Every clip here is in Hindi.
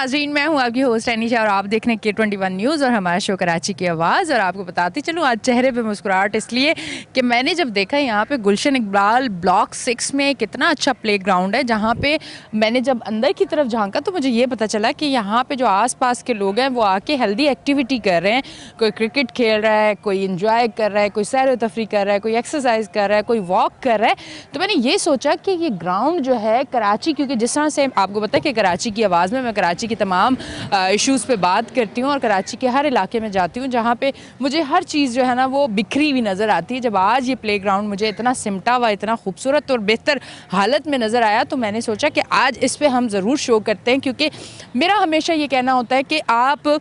नाज़रीन, मैं हूँ आपकी होस्ट अनीशा और आप देख रहे हैं K21 न्यूज़ और हमारा शो कराची की आवाज़। और आपको बताती चलूँ, आज चेहरे पे मुस्कुराहट इसलिए कि मैंने जब देखा यहाँ पे गुलशन इकबाल ब्लॉक 6 में कितना अच्छा प्लेग्राउंड है, जहाँ पे मैंने जब अंदर की तरफ झांका तो मुझे ये पता चला कि यहाँ पे जो आसपास के लोग हैं वो आके हेल्दी एक्टिविटी कर रहे हैं। कोई क्रिकेट खेल रहा है, कोई इंजॉय कर रहा है, कोई सैर व तफरी कर रहा है, कोई एक्सरसाइज कर रहा है, कोई वॉक कर रहा है। तो मैंने ये सोचा कि ये ग्राउंड जो है कराची, क्योंकि जिस तरह से आपको पता है कि कराची की आवाज़ में मैं कराची की तमाम इश्यूज़ पे बात करती हूँ और कराची के हर इलाके में जाती हूँ जहाँ पे मुझे हर चीज़ जो है ना वो बिखरी हुई नज़र आती है। जब आज ये प्लेग्राउंड मुझे इतना सिमटा हुआ, इतना खूबसूरत और बेहतर हालत में नज़र आया तो मैंने सोचा कि आज इस पर हम ज़रूर शो करते हैं, क्योंकि मेरा हमेशा ये कहना होता है कि आप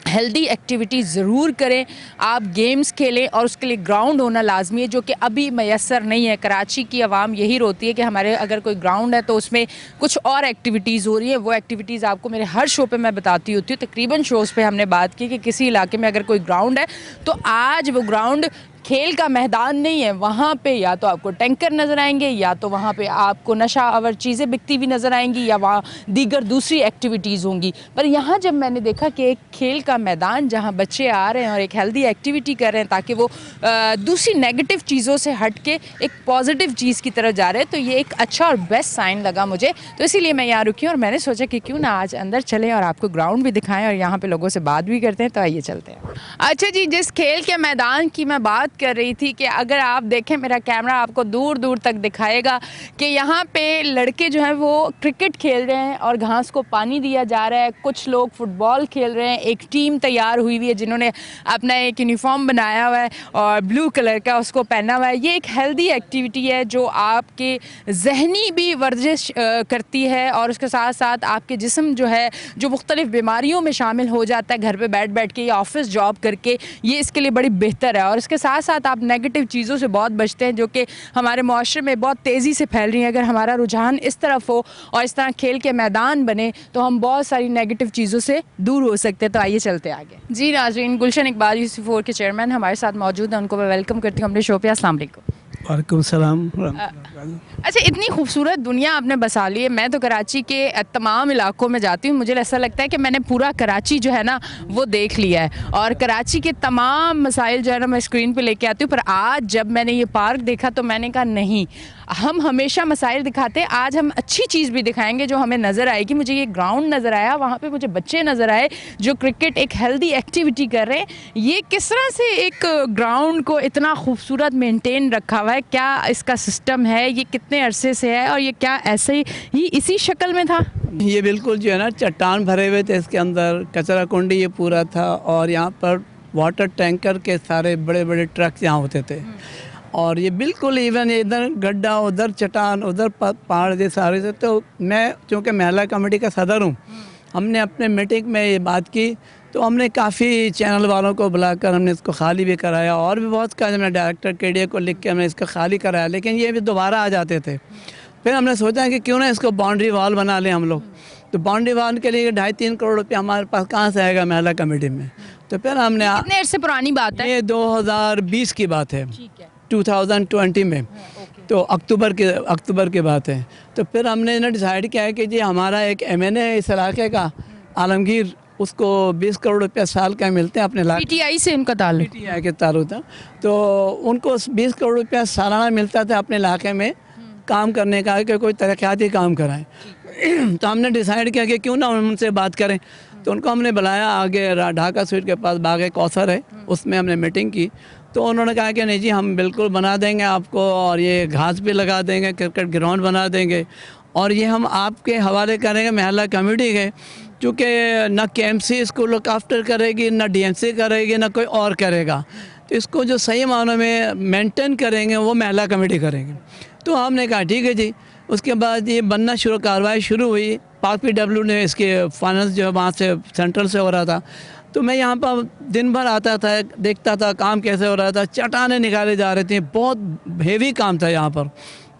हेल्दी एक्टिविटी ज़रूर करें, आप गेम्स खेलें और उसके लिए ग्राउंड होना लाजमी है, जो कि अभी मैसर नहीं है। कराची की आवाम यही रोती है कि हमारे अगर कोई ग्राउंड है तो उसमें कुछ और एक्टिविटीज़ हो रही है। वो एक्टिविटीज़ आपको मेरे हर शो पे मैं बताती होती हूँ। तकरीबन शोज़ पे हमने बात की कि किसी इलाके में अगर कोई ग्राउंड है तो आज वो ग्राउंड खेल का मैदान नहीं है। वहाँ पे या तो आपको टैंकर नज़र आएंगे, या तो वहाँ पे आपको नशा आवर चीज़ें बिकती हुई नज़र आएंगी, या वहाँ दीगर दूसरी एक्टिविटीज़ होंगी। पर यहाँ जब मैंने देखा कि एक खेल का मैदान जहाँ बच्चे आ रहे हैं और एक हेल्दी एक्टिविटी कर रहे हैं ताकि वो दूसरी नेगेटिव चीज़ों से हट के एक पॉजिटिव चीज़ की तरफ जा रहे हैं, तो ये एक अच्छा और बेस्ट साइन लगा मुझे। तो इसीलिए मैं यहाँ रुकी और मैंने सोचा कि क्यों ना आज अंदर चलें और आपको ग्राउंड भी दिखाएँ और यहाँ पर लोगों से बात भी करते हैं। तो आइए चलते हैं। अच्छा जी, जिस खेल के मैदान की मैं बात कर रही थी कि अगर आप देखें, मेरा कैमरा आपको दूर दूर तक दिखाएगा कि यहाँ पे लड़के जो हैं वो क्रिकेट खेल रहे हैं और घास को पानी दिया जा रहा है। कुछ लोग फुटबॉल खेल रहे हैं। एक टीम तैयार हुई हुई है जिन्होंने अपना एक यूनिफॉर्म बनाया हुआ है और ब्लू कलर का उसको पहना हुआ है। ये एक हेल्दी एक्टिविटी है जो आपके जहनी भी वर्जिश करती है और उसके साथ साथ आपके जिस्म जो है जो मुख्तलिफ बीमारियों में शामिल हो जाता है घर पर बैठ बैठ के या ऑफिस जॉब करके, ये इसके लिए बड़ी बेहतर है। और इसके साथ साथ आप नेगेटिव चीज़ों से बहुत बचते हैं जो कि हमारे माशरे में बहुत तेज़ी से फैल रही हैं। अगर हमारा रुझान इस तरफ हो और इस तरह खेल के मैदान बने तो हम बहुत सारी नेगेटिव चीज़ों से दूर हो सकते हैं। तो आइए चलते आगे। जी नाज़रीन, गुलशन इकबाल UC4 के चेयरमैन हमारे साथ मौजूद हैं, उनको मैं वेलकम करती हूँ अपने शो पे। अस्सलाम वालेकुम। वालेकुम सलाम। अच्छा, इतनी खूबसूरत दुनिया आपने बसा ली है। मैं तो कराची के तमाम इलाकों में जाती हूँ, मुझे ऐसा लगता है कि मैंने पूरा कराची जो है ना वो देख लिया है और कराची के तमाम मसाइल जो है ना मैं स्क्रीन पे लेके आती हूँ। पर आज जब मैंने ये पार्क देखा तो मैंने कहा नहीं, हम हमेशा मसाइल दिखाते हैं, आज हम अच्छी चीज़ भी दिखाएंगे जो हमें नज़र आएगी। मुझे ये ग्राउंड नज़र आया, वहाँ पे मुझे बच्चे नज़र आए जो क्रिकेट एक हेल्दी एक्टिविटी कर रहे हैं। ये किस तरह से एक ग्राउंड को इतना खूबसूरत मेंटेन रखा हुआ है? क्या इसका सिस्टम है? ये कितने अरसे से है और ये क्या ऐसे ही इसी शक्ल में था? ये बिल्कुल जो है ना चट्टान भरे हुए थे, इसके अंदर कचरा कुंडी ये पूरा था और यहाँ पर वाटर टैंकर के सारे बड़े बड़े ट्रक्स यहाँ होते थे और ये बिल्कुल इवन इधर गड्ढा, उधर चट्टान, उधर पहाड़, ये सारे थे। तो मैं चूँकि महिला कमेटी का सदर हूँ, हमने अपने मीटिंग में ये बात की तो हमने काफ़ी चैनल वालों को बुलाकर हमने इसको खाली भी कराया और भी बहुत कहा। हमने डायरेक्टर KDA को लिख के हमने इसको खाली कराया, लेकिन ये भी दोबारा आ जाते थे। फिर हमने सोचा कि क्यों ना इसको बाउंड्री वॉल बना लें हम लोग। तो बाउंड्री वॉल के लिए 2.5-3 करोड़ रुपया हमारे पास कहाँ से आएगा महिला कमेटी में? तो फिर हमने, कितने अरसे पुरानी बात है? ये 2020 की बात है, ठीक है, 2020 में, तो अक्टूबर की बात है। तो फिर हमने ना डिसाइड किया है कि जी हमारा एक MNA है इस इलाके का, आलमगीर, उसको 20 करोड़ रुपया साल का मिलते हैं अपने इलाके। PTI से उनका ताल्लुक? PTI के ताल्लुक था, तो उनको 20 करोड़ रुपया सालाना मिलता था अपने इलाके में काम करने का कि कोई तरक्याती काम कराएं। तो हमने डिसाइड किया कि क्यों ना उनसे बात करें। तो उनको हमने बुलाया, आगे ढाका स्वीट के पास बाग कौसर है, उसमें हमने मीटिंग की। तो उन्होंने कहा कि नहीं जी हम बिल्कुल बना देंगे आपको और ये घास भी लगा देंगे, क्रिकेट ग्राउंड बना देंगे और ये हम आपके हवाले करेंगे महिला कमेटी के, क्योंकि ना KMC इसको लुक आफ्टर करेगी, ना DMC करेगी, ना कोई और करेगा। तो इसको जो सही मानों में मेंटेन करेंगे वो महिला कमेटी करेंगे। तो हमने कहा ठीक है जी। उसके बाद ये बनना कार्रवाई शुरू हुई। PAPW ने इसके फाइनेंस जो है वहाँ से सेंट्रल से हो रहा था। तो मैं यहाँ पर दिन भर आता था, देखता था काम कैसे हो रहा था, चट्टानें निकाले जा रही थी, बहुत हेवी काम था यहाँ पर।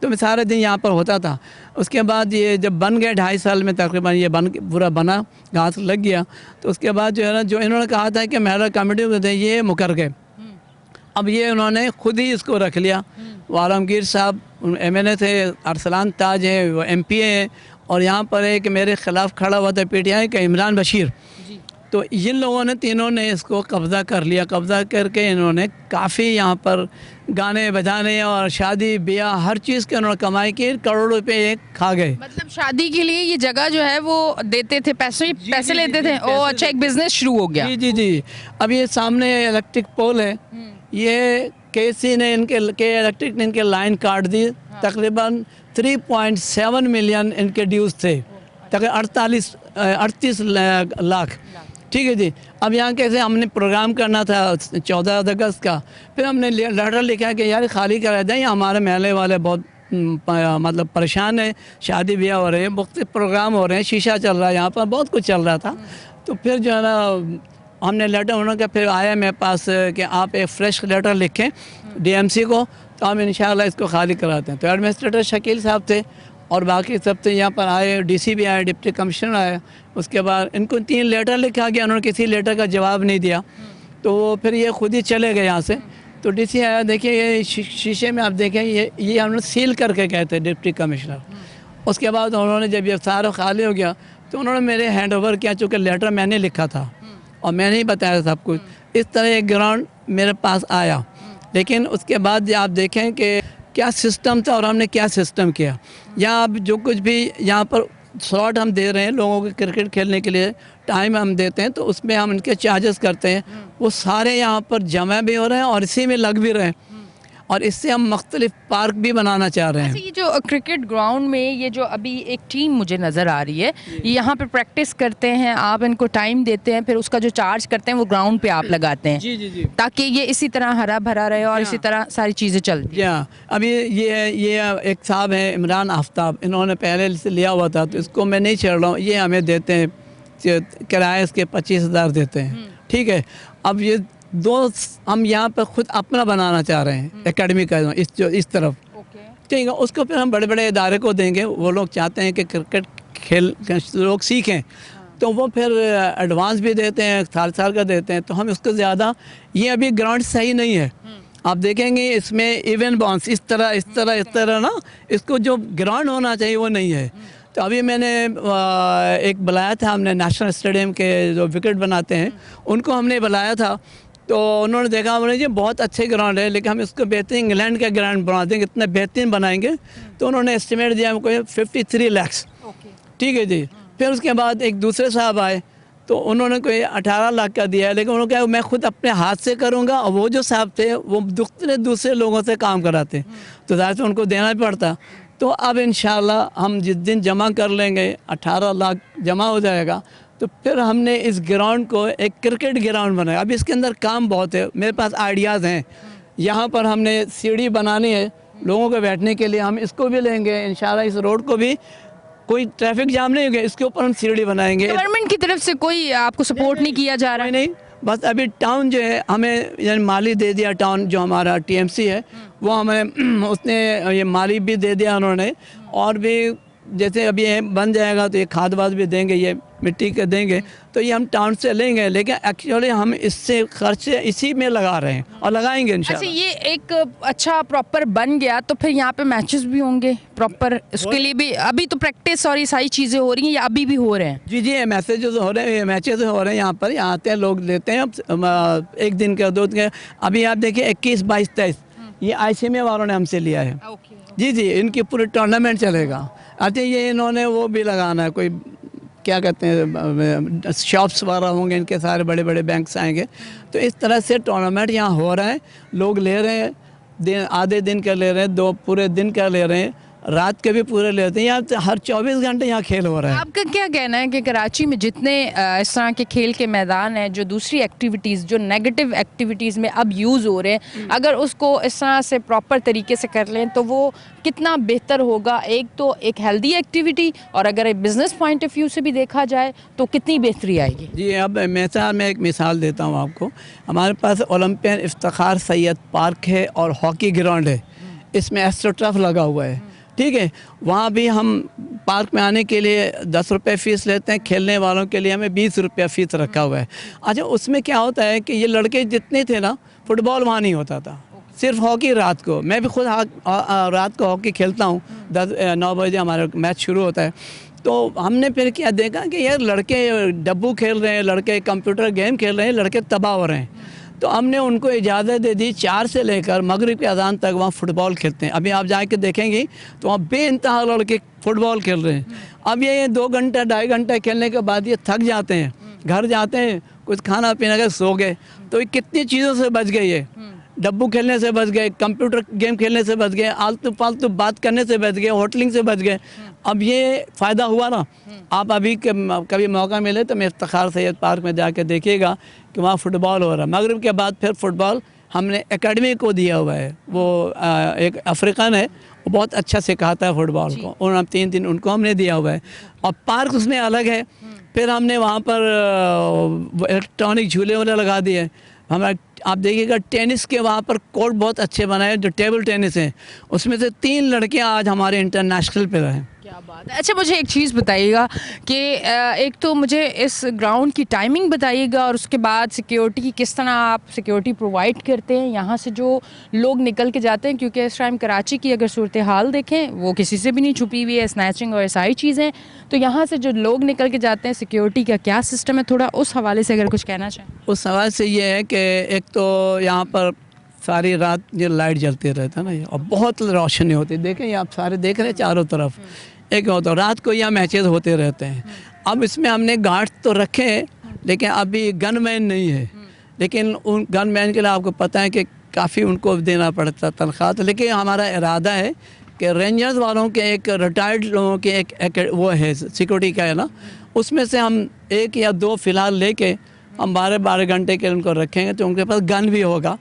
तो मैं सारे दिन यहाँ पर होता था। उसके बाद ये जब बन गए 2.5 साल में तकरीबन ये पूरा बना, घास लग गया। तो उसके बाद जो है ना, जो इन्होंने कहा था कि महिला कमेटी को थे, ये मुकर गए। अब ये उन्होंने खुद ही इसको रख लिया। वो आलमगीर साहब MNA थे, अरसलान ताज है वो MP है और यहाँ पर एक मेरे ख़िलाफ़ खड़ा हुआ था पीटीआई का इमरान बशीर। तो इन लोगों ने तीनों ने इसको कब्ज़ा कर लिया। कब्ज़ा करके इन्होंने काफ़ी यहाँ पर गाने बजाने और शादी ब्याह हर चीज़ की उन्होंने कमाई की, करोड़ों रुपए ये खा गए। मतलब शादी के लिए ये जगह जो है वो देते थे, पैसे लेते थे। ओ अच्छा, एक बिजनेस शुरू हो गया। जी जी जी। अब ये सामने इलेक्ट्रिक पोल है, ये केसी ने के इलेक्ट्रिक ने इनके लाइन काट दी। तकरीबन 3.7 मिलियन इनके ड्यूज़ थे, तकरीबन 38 लाख। ठीक है जी। अब यहाँ कैसे हमने प्रोग्राम करना था 14 अगस्त का, फिर हमने लेटर लिखा कि यार खाली करा जाए, हमारे महल्ले वाले बहुत मतलब परेशान है, शादी ब्याह हो रहे हैं, मुख्तलिफ प्रोग्राम हो रहे हैं, शीशा चल रहा है, यहाँ पर बहुत कुछ चल रहा था। तो फिर जो है ना हमने लेटर उन्होंने फिर आया मेरे पास कि आप एक फ़्रेश लेटर लिखें डीएमसी को, तो हम इंशाल्लाह इसको खाली कराते हैं। तो एडमिनिस्ट्रेटर शकील साहब थे और बाकी सब थे, यहाँ पर आए, डीसी भी आए, डिप्टी कमिश्नर आए। उसके बाद इनको 3 लेटर लिखा गया, उन्होंने किसी लेटर का जवाब नहीं दिया, तो फिर ये खुद ही चले गए यहाँ से। तो डीसी आया, देखिए ये शीशे में आप देखें, ये हमने सील करके गए थे डिप्टी कमिश्नर। उसके बाद उन्होंने जब ये सारा खाली हो गया तो उन्होंने मेरे हैंड ओवर किया, चूँकि लेटर मैंने लिखा था और मैंने ही बताया सब कुछ। इस तरह एक ग्राउंड मेरे पास आया, लेकिन उसके बाद आप देखें कि क्या सिस्टम था और हमने क्या सिस्टम किया। यहाँ अब जो कुछ भी यहाँ पर स्लॉट हम दे रहे हैं लोगों को क्रिकेट खेलने के लिए, टाइम हम देते हैं, तो उसमें हम इनके चार्जेस करते हैं, वो सारे यहाँ पर जमा भी हो रहे हैं और इसी में लग भी रहे हैं। और इससे हम मुख्तलिफ पार्क भी बनाना चाह रहे हैं। ये जो क्रिकेट ग्राउंड में ये जो अभी एक टीम मुझे नज़र आ रही है, यहाँ पे प्रैक्टिस करते हैं, आप इनको टाइम देते हैं, फिर उसका जो चार्ज करते हैं वो ग्राउंड पे आप लगाते हैं। जी जी जी। ताकि ये इसी तरह हरा भरा रहे और इसी तरह सारी चीज़ें चलती हैं। अभी ये एक साहब हैं इमरान आफ्ताब, इन्होंने पहले से लिया हुआ था, तो इसको मैं नहीं छेड़ रहा हूँ, ये हमें देते हैं किराए इसके 25,000 देते हैं। ठीक है। अब ये दो हम यहाँ पर खुद अपना बनाना चाह रहे हैं एकेडमी का, इस तरफ। ठीक है। उसको फिर हम बड़े बड़े इदारे को देंगे, वो लोग चाहते हैं कि क्रिकेट खेल लोग सीखें, तो वो फिर एडवांस भी देते हैं, साल का देते हैं। तो हम उसको ज़्यादा, ये अभी ग्राउंड सही नहीं है, आप देखेंगे इसमें इवन बाउंस इस तरह ना, इसको जो ग्राउंड होना चाहिए वो नहीं है। तो अभी मैंने एक बुलाया था, हमने नेशनल स्टेडियम के जो विकेट बनाते हैं उनको हमने बुलाया था, तो उन्होंने देखा, उन्होंने जी बहुत अच्छे ग्राउंड है, लेकिन हम इसको बेहतरीन इंग्लैंड का ग्राउंड बना देंगे, इतना बेहतरीन बनाएंगे। तो उन्होंने एस्टिमेट दिया हमको 53 लाख। ठीक है जी। फिर उसके बाद एक दूसरे साहब आए, तो उन्होंने कोई 18 लाख का दिया है, लेकिन उन्होंने कहा मैं खुद अपने हाथ से करूँगा, और वो जो साहब थे वो दूसरे लोगों से काम कराते, तो ज़ाहिर से उनको देना पड़ता। तो अब इंशाल्लाह हम जिस दिन जमा कर लेंगे, 18 लाख जमा हो जाएगा, तो फिर हमने इस ग्राउंड को एक क्रिकेट ग्राउंड बनाया। अब इसके अंदर काम बहुत है, मेरे पास आइडियाज़ हैं। यहाँ पर हमने सीढ़ी बनानी है लोगों को बैठने के लिए, हम इसको भी लेंगे इंशाल्लाह। इस रोड को भी कोई ट्रैफिक जाम नहीं होगा, इसके ऊपर हम सीढ़ी बनाएंगे। गवर्नमेंट की तरफ से कोई आपको सपोर्ट नहीं किया जा रहा है? नहीं, बस अभी टाउन जो है हमें यानी माली दे दिया, टाउन जो हमारा टीएमसी है वो हमें उसने ये माली भी दे दिया उन्होंने, और भी जैसे अभी ये बन जाएगा तो ये खाद वाद भी देंगे, ये मिट्टी के देंगे, तो ये हम टाउन से लेंगे, लेकिन एक्चुअली हम इससे खर्च इसी में लगा रहे हैं और लगाएंगे इंशाल्लाह। अच्छा, ये एक अच्छा प्रॉपर बन गया तो फिर यहाँ पे मैचेस भी होंगे प्रॉपर, उसके लिए भी अभी तो प्रैक्टिस और ये सारी चीज़ें हो रही हैं या अभी भी हो रहे हैं? जी जी, ये मैसेजेस हो रहे हैं, मैचेस हो रहे हैं यहाँ पर, यहाँ आते हैं लोग, लेते हैं एक दिन का 2 दिन का। अभी आप देखिए 21, 22, 23 ये ICMA वालों ने हमसे लिया है। जी जी, इनकी पूरी टूर्नामेंट चलेगा। अच्छा, ये इन्होंने वो भी लगाना है, कोई क्या कहते हैं शॉप्स वगैरह होंगे, इनके सारे बड़े बड़े बैंक्स आएंगे, तो इस तरह से टूर्नामेंट यहाँ हो रहा है, लोग ले रहे हैं, आधे दिन का ले रहे हैं, 2 पूरे दिन का ले रहे हैं, रात के भी पूरे लेते हैं। यहाँ हर 24 घंटे यहाँ खेल हो रहा है। आपका क्या कहना है कि कराची में जितने इस तरह के खेल के मैदान हैं, जो दूसरी एक्टिविटीज़, जो नेगेटिव एक्टिविटीज़ में अब यूज़ हो रहे हैं, अगर उसको इस तरह से प्रॉपर तरीके से कर लें तो वो कितना बेहतर होगा? एक तो एक हेल्दी एक्टिविटी, और अगर एक बिज़नेस पॉइंट ऑफ व्यू से भी देखा जाए तो कितनी बेहतरी आएगी? जी, अब मैं एक मिसाल देता हूँ आपको। हमारे पास ओलंपियन इफ्तिखार सैयद पार्क है और हॉकी ग्राउंड है, इसमें एस्ट्रोटर्फ लगा हुआ है। ठीक है, वहाँ भी हम पार्क में आने के लिए 10 रुपये फ़ीस लेते हैं, खेलने वालों के लिए हमें 20 रुपया फ़ीस रखा हुआ है। अच्छा, उसमें क्या होता है कि ये लड़के जितने थे ना, फुटबॉल वहाँ नहीं होता था, सिर्फ हॉकी रात को। मैं भी खुद रात को हॉकी खेलता हूँ, 9 बजे हमारा मैच शुरू होता है। तो हमने फिर क्या देखा कि यार लड़के डब्बू खेल रहे हैं, लड़के कंप्यूटर गेम खेल रहे हैं, लड़के तबाह हो रहे हैं। तो हमने उनको इजाज़त दे दी 4 से लेकर मगरिब के अज़ान तक वहाँ फ़ुटबॉल खेलते हैं। अभी आप जाके देखेंगे तो वहाँ बेइंतहा लड़के फ़ुटबॉल खेल रहे हैं। अब ये 2 घंटा 2.5 घंटा खेलने के बाद ये थक जाते हैं, घर जाते हैं, कुछ खाना पीना कर सो गए। तो ये कितनी चीज़ों से बच गए, ये डब्बू खेलने से बच गए, कंप्यूटर गेम खेलने से बच गए, आलतू फालतू बात करने से बच गए, होटलिंग से बच गए। अब ये फ़ायदा हुआ ना। आप अभी कभी मौका मिले तो मैं इफ्तिखार सैयद पार्क में जाके देखिएगा कि वहाँ फ़ुटबॉल हो रहा है। मगरिब के बाद फिर फ़ुटबॉल हमने एकेडमी को दिया हुआ है। वो एक अफ्रीकन है, वो बहुत अच्छा सिखाता है फ़ुटबॉल को, और हम 3 दिन उनको हमने दिया हुआ है। और पार्क उसमें अलग है। फिर हमने वहाँ पर इलेक्ट्रॉनिक झूले वूले लगा दिए। हमारा आप देखिएगा टेनिस के वहाँ पर कोर्ट बहुत अच्छे बनाए, जो टेबल टेनिस है, उसमें से 3 लड़कियाँ आज हमारे इंटरनेशनल पे रहे। क्या बात है। अच्छा, मुझे एक चीज़ बताइएगा कि एक तो मुझे इस ग्राउंड की टाइमिंग बताइएगा, और उसके बाद सिक्योरिटी की किस तरह आप सिक्योरिटी प्रोवाइड करते हैं यहाँ से जो लोग निकल के जाते हैं, क्योंकि इस टाइम कराची की अगर सूरत हाल देखें वो किसी से भी नहीं छुपी हुई है, स्नैचिंग और सारी चीज़ें। तो यहाँ से जो लोग निकल के जाते हैं सिक्योरिटी का क्या सिस्टम है, थोड़ा उस हवाले से अगर कुछ कहना चाहें। उस सवाल से ये है कि एक तो यहाँ पर सारी रात ये लाइट जलती रहता है ना, ये और बहुत रोशनी होती है। देखें ये आप सारे देख रहे हैं चारों तरफ, एक होता है रात को यहाँ मैचेस होते रहते हैं। अब इसमें हमने गार्ड तो रखे हैं, लेकिन अभी गनमैन नहीं है। लेकिन उन गनमैन के लिए आपको पता है कि काफ़ी उनको देना पड़ता तनख्वाह। तो लेकिन हमारा इरादा है कि रेंजर्स वालों के एक रिटायर्ड लोगों के एक वो है सिक्योरिटी का है ना, उसमें से हम 1 या 2 फ़िलहाल लेके हम 12-12 घंटे के उनको रखेंगे, तो उनके पास गन भी होगा।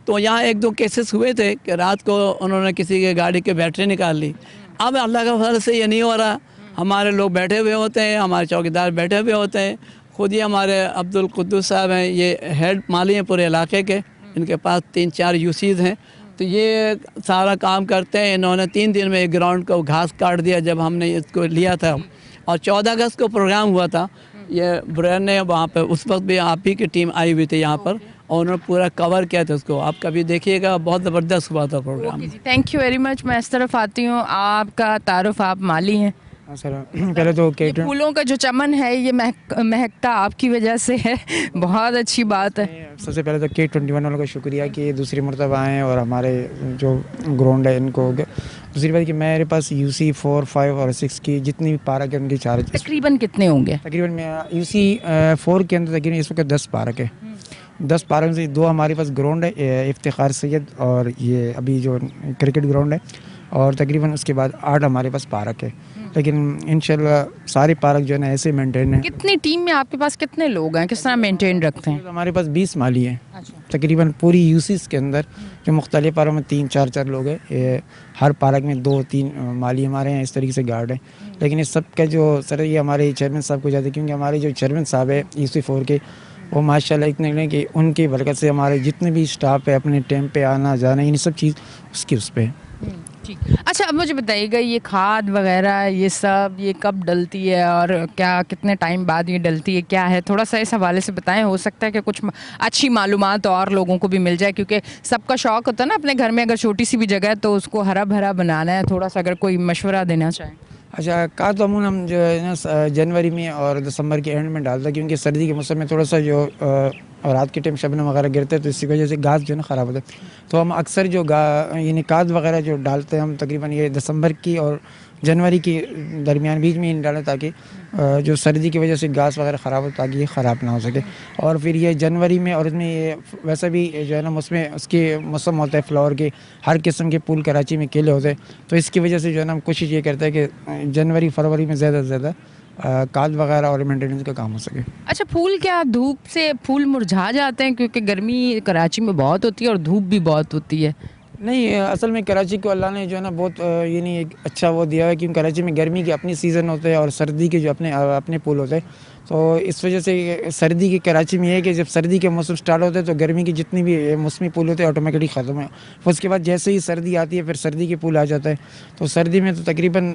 तो यहाँ 1-2 केसेस हुए थे कि रात को उन्होंने किसी के गाड़ी की बैटरी निकाल ली। अब अल्लाह का फजल से ये नहीं हो रहा। हमारे लोग बैठे हुए होते हैं, हमारे चौकीदार बैठे हुए होते हैं। खुद ही हमारे अब्दुल कुद्दूस साहब हैं, ये हेड माली हैं पूरे इलाके के, इनके पास 3-4 यूसीज़ हैं। तो ये सारा काम करते हैं। इन्होंने 3 दिन में एक ग्राउंड को घास काट दिया जब हमने इसको लिया था। और 14 अगस्त को प्रोग्राम हुआ था, ये ब्रेन ने वहाँ पर, उस वक्त भी आप ही की टीम आई हुई थी यहाँ पर, और उन्होंने पूरा कवर किया था उसको। आप कभी देखिएगा, बहुत ज़बरदस्त हुआ था programme. Thank you very much. मैं इस तरफ आती हूँ, आपका तारुफ, आप माली हैं। हाँ सर, पहले तो ये फूलों का जो चमन है ये महकता आपकी वजह से है, बहुत अच्छी बात है। सबसे पहले तो K21 वालों का शुक्रिया कि ये दूसरी मरतबा आएँ और हमारे जो ग्राउंड है इनको। दूसरी बात कि मेरे पास UC 4, 5 और 6 की जितनी भी पार्क है उनकी चार्ज तकरीबन कितने होंगे? तकरीबन मैं UC 4 के अंदर तकरीबन इस वक्त 10 पार्क है। 10 पार्क में से 2 हमारे पास ग्राउंड है, इफ्तिखार सैयद और ये अभी जो क्रिकेट ग्राउंड है, और तकरीबन उसके बाद 8 हमारे पास पार्क है। लेकिन इंशाल्लाह सारे पार्क जो है ना ऐसे मेंटेन है। कितनी टीम में आपके पास कितने लोग हैं, किस तरह मेंटेन रखते हैं? तो हमारे पास 20 माली हैं। अच्छा। तकरीबन पूरी यूसीस के अंदर जो मुख्तलिफ पार्कों में 3-4 लोग हैं। ये हर पार्क में 2-3 माली हमारे हैं, इस तरीके से गार्ड हैं। लेकिन इस सब का जो सर ये हमारे चेयरमैन साहब को जाते हैं, क्योंकि हमारे जो चेयरमैन साहब है UC 4 के, वो माशाल्लाह इतने कि उनकी बरकत से हमारे जितने भी स्टाफ है अपने टाइम पे आना जाना, इन सब चीज़ उसकी उस पर है। ठीक। अच्छा, अब मुझे बताइएगा ये खाद वगैरह ये सब ये कब डलती है और क्या कितने टाइम बाद ये डलती है, क्या है, थोड़ा सा इस हवाले से बताएं। हो सकता है कि कुछ अच्छी मालूमात और लोगों को भी मिल जाए, क्योंकि सबका शौक होता है ना अपने घर में अगर छोटी सी भी जगह है तो उसको हरा भरा बनाना है। थोड़ा सा अगर कोई मशवरा देना चाहें। अच्छा, खाद तो अमूमन हम जो है ना जनवरी में और दिसंबर के एंड में डालता है, क्योंकि सर्दी के मौसम में थोड़ा सा जो रात के टाइम शबनम वगैरह गिरते हैं तो इसी वजह से घास जो है ना ख़राब होता है। तो हम अक्सर जो यानी खाद वगैरह जो डालते हैं हम तकरीबन ये दिसंबर की और जनवरी के दरमियान बीच में ही डालें, ताकि जो सर्दी की वजह से घास वगैरह ख़राब हो, ताकि ये ख़राब ना हो सके। और फिर ये जनवरी में, और इसमें ये वैसा भी जो है ना उसमें उसके मौसम होता है फ्लावर के, हर किस्म के फूल कराची में केले होते हैं। तो इसकी वजह से जो है ना हम कोशिश ये करते हैं कि जनवरी फरवरी में ज़्यादा से ज़्यादा खाद वगैरह और मेंटेनेंस का काम हो सके। अच्छा, फूल क्या धूप से फूल मुरझा जाते हैं, क्योंकि गर्मी कराची में बहुत होती है और धूप भी बहुत होती है? नहीं, असल में कराची को अल्लाह ने जो है ना बहुत यानी एक अच्छा वो दिया है, क्योंकि कराची में गर्मी के अपनी सीज़न होते हैं और सर्दी के जो अपने फूल होते हैं। तो इस वजह से सर्दी की कराची में है कि जब सर्दी के मौसम स्टार्ट होते हैं तो गर्मी की जितनी भी मौसमी पूल होते हैं ऑटोमेटिकली ख़त्म है। उसके बाद जैसे ही सर्दी आती है फिर सर्दी के पूल आ जाता है। तो सर्दी में तो तकरीबन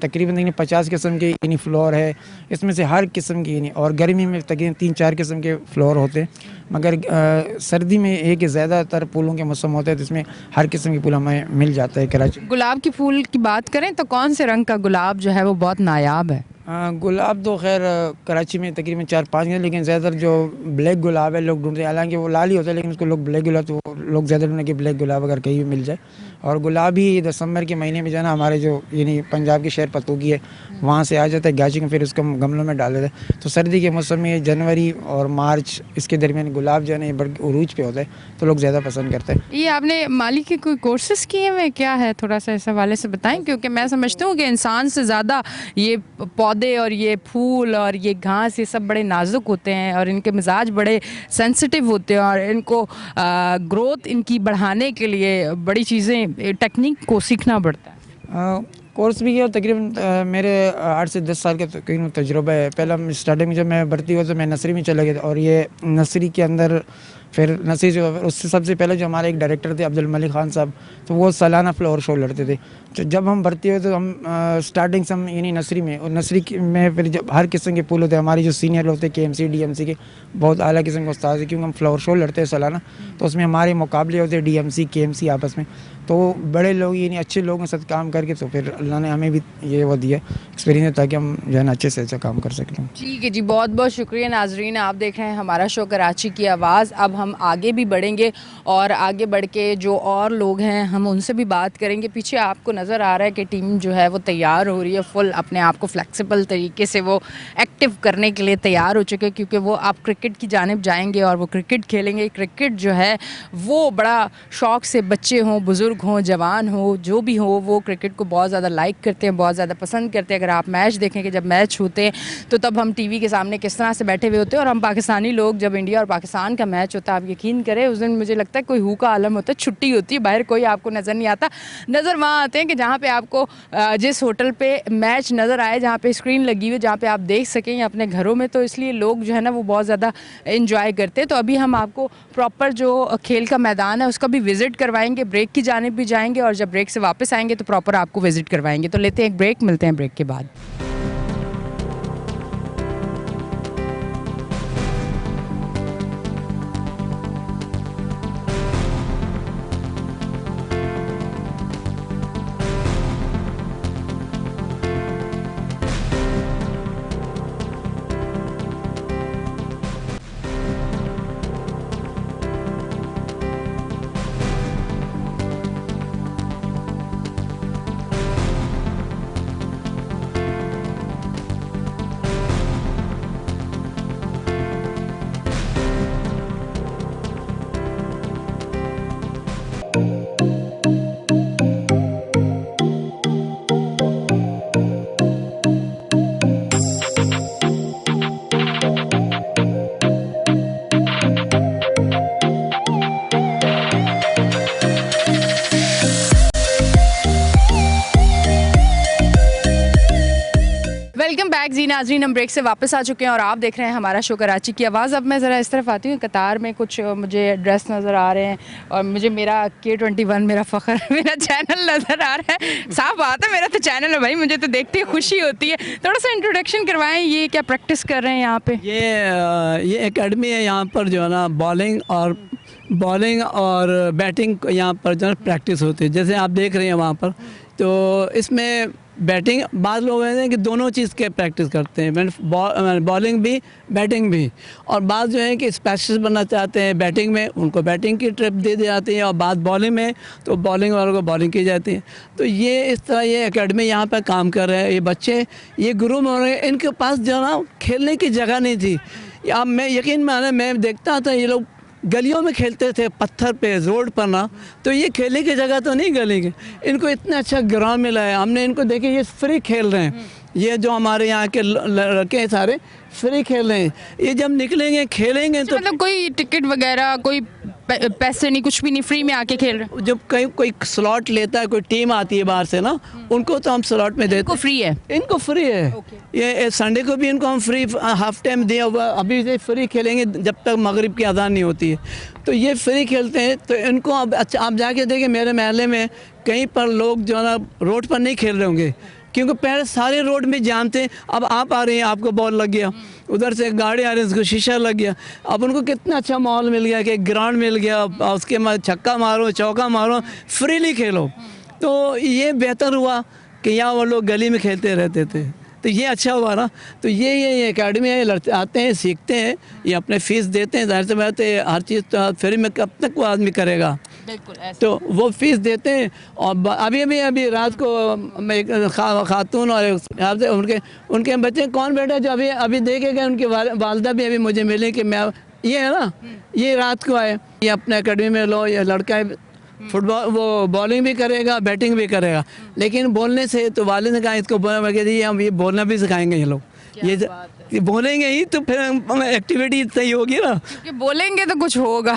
देखिए 50 किस्म के यानी फ्लोर है, इसमें से हर किस्म की यानी, और गर्मी में तकरीबन 3-4 किस्म के फ्लोर होते हैं। मगर सर्दी में एक ज़्यादातर फूलों के मौसम होते हैं तो इसमें हर किस्म के फूल हमें मिल जाता है कराची। गुलाब की फूल की बात करें तो कौन से रंग का गुलाब जो है वो बहुत नायाब है? गुलाब तो खैर कराची में तकरीबन 4-5 हैं, लेकिन ज़्यादातर जो ब्लैक गुलाब है लोग ढूंढते हैं। हालांकि वो लाल ही होता है लेकिन उसको लोग ब्लैक गुलाब, तो लोग ज़्यादा ढूंढते कि ब्लैक गुलाब अगर कहीं भी मिल जाए। और गुलाब ही दिसंबर के महीने में जो है ना हमारे जो यानी पंजाब के शहर पतोगी है वहाँ से आ जाता है गाची में, फिर उसको हम गमलों में डाल देते हैं। तो सर्दी के मौसम में जनवरी और मार्च इसके दरमियान गुलाब जो है ना बड़ उरूज पे होता है तो लोग ज़्यादा पसंद करते हैं। ये आपने माली के कोई कोर्सेज किए हुए क्या है, थोड़ा सा इस हवाले से बताएं, क्योंकि मैं समझती हूँ कि इंसान से ज़्यादा ये पौधे और ये फूल और ये घास ये सब बड़े नाजुक होते हैं और इनके मिजाज बड़े सेंसिटिव होते हैं और इनको ग्रोथ इनकी बढ़ाने के लिए बड़ी चीज़ें टेक्निक को सीखना पड़ता है। कोर्स भी किया, तकरीबन मेरे 8 से 10 साल का तकरीबन तजुर्बा है। पहला स्टार्टिंग में जब मैं भर्ती हुआ तो मैं नर्सरी में चला गया था और ये नर्सरी के अंदर फिर नर्सरी जो उससे सबसे पहले जो हमारे एक डायरेक्टर थे अब्दुल मलिक खान साहब, तो वो सालाना फ्लावर शो लड़ते थे। तो जब हम भर्ती हुए तो हम स्टार्टिंग से हम यानी नर्सरी में, और नर्सरी में फिर जब हर किस्म के फूल होते हैं, हमारे जो सीनियर होते हैं KMC DMC के बहुत आला किस्म के उस्ताद है, क्योंकि हम फ्लावर शो लड़ते हैं सालाना, तो उसमें हमारे मुकाबले होते हैं DMC KMC आपस में। तो बड़े लोग यानी अच्छे लोगों के साथ काम करके तो फिर अल्लाह ने हमें भी ये वो दिया एक्सपीरियंस ताकि हम जो है ना अच्छे से अच्छा काम कर सकें। ठीक है जी, बहुत बहुत शुक्रिया नाजरीन, आप देख रहे हैं हमारा शो कराची की आवाज़। अब हम आगे भी बढ़ेंगे और आगे बढ़ के जो और लोग हैं हम उनसे भी बात करेंगे। पीछे आपको नज़र आ रहा है कि टीम जो है वो तैयार हो रही है, फुल अपने आप को फ्लेक्सिबल तरीके से वो एक्टिव करने के लिए तैयार हो चुके हैं, क्योंकि वो आप क्रिकेट की जानिब जाएंगे और वो क्रिकेट खेलेंगे। क्रिकेट जो है वो बड़ा शौक़ से, बच्चे हों, बुज़ुर्ग हों, जवान हो, जो भी हो, वो क्रिकेट को बहुत ज़्यादा लाइक करते हैं, बहुत ज़्यादा पसंद करते हैं। अगर आप मैच देखें कि जब मैच होते हैं तो तब हम टीवी के सामने किस तरह से बैठे हुए होते हैं, और हम पाकिस्तानी लोग जब इंडिया और पाकिस्तान का मैच होता है, आप यकीन करें उस दिन मुझे लगता है कोई हू का आलम होता है, छुट्टी होती है, बाहर कोई आपको नज़र नहीं आता। नज़र वहाँ आते हैं कि जहाँ पे आपको जिस होटल पे मैच नज़र आए, जहाँ पे स्क्रीन लगी हुई, जहाँ पे आप देख सकें अपने घरों में, तो इसलिए लोग जो है ना वो बहुत ज़्यादा इन्जॉय करते हैं। तो अभी हम आपको प्रॉपर जो खेल का मैदान है उसका भी विज़िट करवाएंगे, ब्रेक की जानिब भी जाएंगे, और जब ब्रेक से वापस आएंगे तो प्रॉपर आपको विज़िट करवाएंगे। तो लेते हैं एक ब्रेक, मिलते हैं ब्रेक के बाद। वेलकम बैक जी नाजरीन, हम ब्रेक से वापस आ चुके हैं और आप देख रहे हैं हमारा शो कराची की आवाज़। अब मैं ज़रा इस तरफ आती हूँ, कतार में कुछ मुझे ड्रेस नज़र आ रहे हैं और मुझे मेरा K21 मेरा फ़ख्र मेरा चैनल नज़र आ रहा है। साफ बात है, मेरा तो चैनल है भाई, मुझे तो देखते ही खुशी होती है। थोड़ा सा इंट्रोडक्शन करवाएं, ये क्या प्रैक्टिस कर रहे हैं यहाँ पे? ये एकेडमी है, यहाँ पर जो है ना बॉलिंग और बैटिंग यहाँ पर जो है प्रैक्टिस होती है, जैसे आप देख रहे हैं वहाँ पर। तो इसमें बैटिंग, बाद लोग हैं कि दोनों चीज़ के प्रैक्टिस करते हैं, मैंने बॉलिंग भी बैटिंग भी, और बाद जो है कि स्पेशलिस्ट बनना चाहते हैं बैटिंग में, उनको बैटिंग की ट्रिप दे दी जाती है, और बाद बॉलिंग में तो बॉलिंग वालों को बॉलिंग की जाती है। तो ये इस तरह ये एकेडमी यहाँ पर काम कर रहे हैं। ये बच्चे ये ग्रूम हो रहे हैं, इनके पास जो ना खेलने की जगह नहीं थी। अब मैं यकीन माने, मैं देखता था ये लोग गलियों में खेलते थे, पत्थर पे, रोड पर ना, तो ये खेलने की जगह तो नहीं गली की। इनको इतना अच्छा ग्राउंड मिला है, हमने इनको देखे ये फ्री खेल रहे हैं। ये जो हमारे यहाँ के लड़के हैं सारे फ्री खेल रहे हैं। ये जब निकलेंगे खेलेंगे तो मतलब कोई टिकट वगैरह, कोई पैसे नहीं, कुछ भी नहीं, फ्री में आके खेल रहे हैं? जब कहीं कोई स्लॉट लेता है, कोई टीम आती है बाहर से ना, उनको तो हम स्लॉट में देते इनको फ्री है? इनको फ्री है। ये संडे को भी इनको हम फ्री हाफ टाइम दिया हुआ, अभी ये फ्री खेलेंगे जब तक मगरिब की अजान नहीं होती है, तो ये फ्री खेलते हैं। तो इनको अब अच्छा आप जाके देखिए मेरे महल्ले में कहीं पर लोग जो है ना रोड पर नहीं खेल रहे होंगे, क्योंकि पहले सारे रोड में जाम थे। अब आप आ रही हैं, आपको बॉल लग गया, उधर से गाड़ी आ रही है, उसको शीशा लग गया। अब उनको कितना अच्छा माहौल मिल गया कि ग्राउंड मिल गया, उसके बाद छक्का मारो चौका मारो, फ्रीली खेलो। तो ये बेहतर हुआ कि यहाँ वो लोग गली में खेलते रहते थे, तो ये अच्छा हुआ ना। तो ये एकेडमी है, लड़ते आते हैं, सीखते हैं, ये अपने फीस देते हैं। जाहिर सी बात है हर चीज़ तो फ्री में कब तक वो आदमी करेगा, बिल्कुल तो वो फीस देते हैं। और अभी रात को एक खातून और उनके बच्चे कौन बैठे जो अभी देखे गए, उनके वालदा भी अभी मुझे मिले कि मैं ये है ना, ये रात को आए, ये अपने एकेडमी में लो, ये लड़का है फुटबॉल, वो बॉलिंग भी करेगा बैटिंग भी करेगा, लेकिन बोलने से तो वालिद ने कहा इसको हम ये बोलना भी सिखाएंगे ये लोग, ये बोलेंगे ही तो फिर एक्टिविटी सही होगी ना, कि बोलेंगे तो कुछ होगा।